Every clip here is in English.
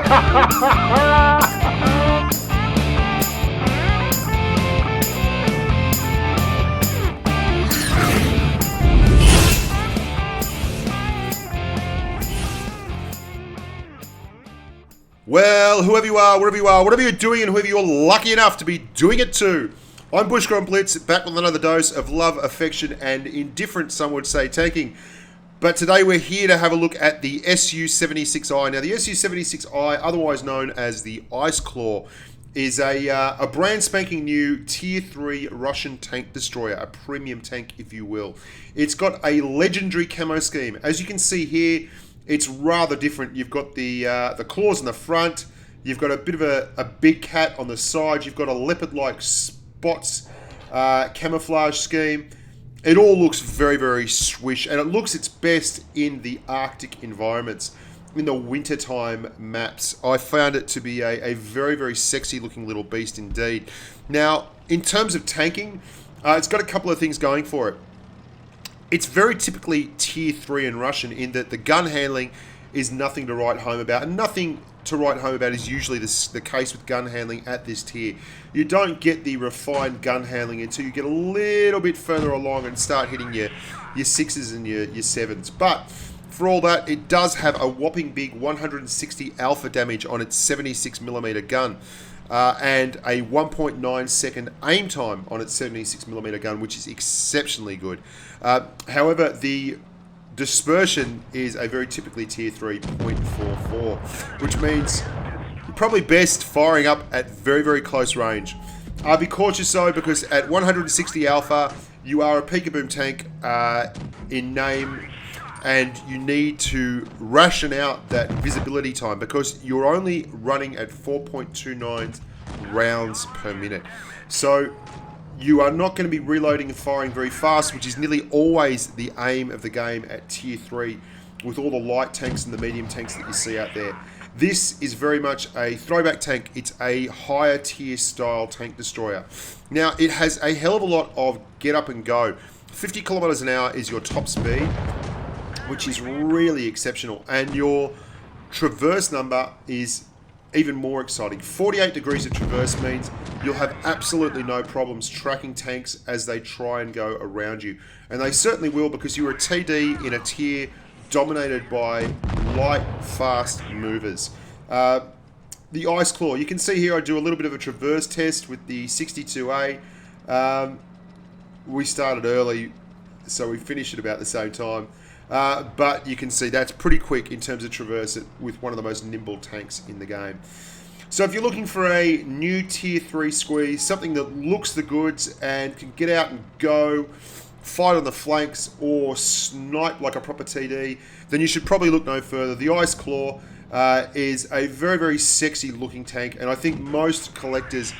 Well, whoever you are, wherever you are, whatever you're doing and whoever you're lucky enough to be doing it to, I'm Bushka on Blitz, back with another dose of love, affection, and indifferent, some would say, taking. But today we're here to have a look at the SU76i. Now, the SU76i, otherwise known as the Ice Claw, is a brand spanking new Tier 3 Russian tank destroyer, a premium tank, if you will. It's got a legendary camo scheme. As you can see here, it's rather different. You've got the claws in the front. You've got a bit of a big cat on the side. You've got a leopard-like spots camouflage scheme. It all looks very, very swish, and it looks its best in the Arctic environments, in the wintertime maps. I found it to be a very, very sexy-looking little beast indeed. Now, in terms of tanking, it's got a couple of things going for it. It's very typically Tier 3 in Russian in that the gun handling is nothing to write home about. And nothing to write home about is usually the case with gun handling at this tier. You don't get the refined gun handling until you get a little bit further along and start hitting your 6s and your 7s. But for all that, it does have a whopping big 160 alpha damage on its 76mm gun. And a 1.9 second aim time on its 76mm gun, which is exceptionally good. However, the dispersion is a very typically Tier 3 0.44, which means you're probably best firing up at very, very close range. Be cautious though, because at 160 alpha, you are a peekaboo tank in name, and you need to ration out that visibility time because you're only running at 4.29 rounds per minute. So you are not going to be reloading and firing very fast, which is nearly always the aim of the game at Tier 3 with all the light tanks and the medium tanks that you see out there. This is very much a throwback tank. It's a higher tier style tank destroyer. Now, it has a hell of a lot of get up and go. 50 kilometers an hour is your top speed, which is really exceptional, and your traverse number is even more exciting. 48 degrees of traverse means you'll have absolutely no problems tracking tanks as they try and go around you, and they certainly will, because you're a TD in a tier dominated by light, fast movers. The Ice Claw, you can see here I do a little bit of a traverse test with the 62A. We started early, so we finished at about the same time. But you can see that's pretty quick in terms of traverse with one of the most nimble tanks in the game. So if you're looking for a new Tier 3 squeeze, something that looks the goods and can get out and go, fight on the flanks or snipe like a proper TD, then you should probably look no further. The Ice Claw is a very, very sexy looking tank, and I think most collectors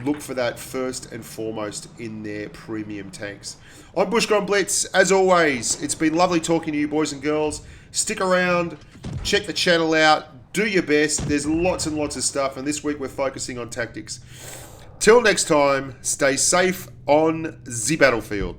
look for that first and foremost in their premium tanks. I'm Bushka on Blitz. As always, it's been lovely talking to you, boys and girls. Stick around, check the channel out, do your best. There's lots and lots of stuff, and this week we're focusing on tactics. Till next time, stay safe on the battlefield.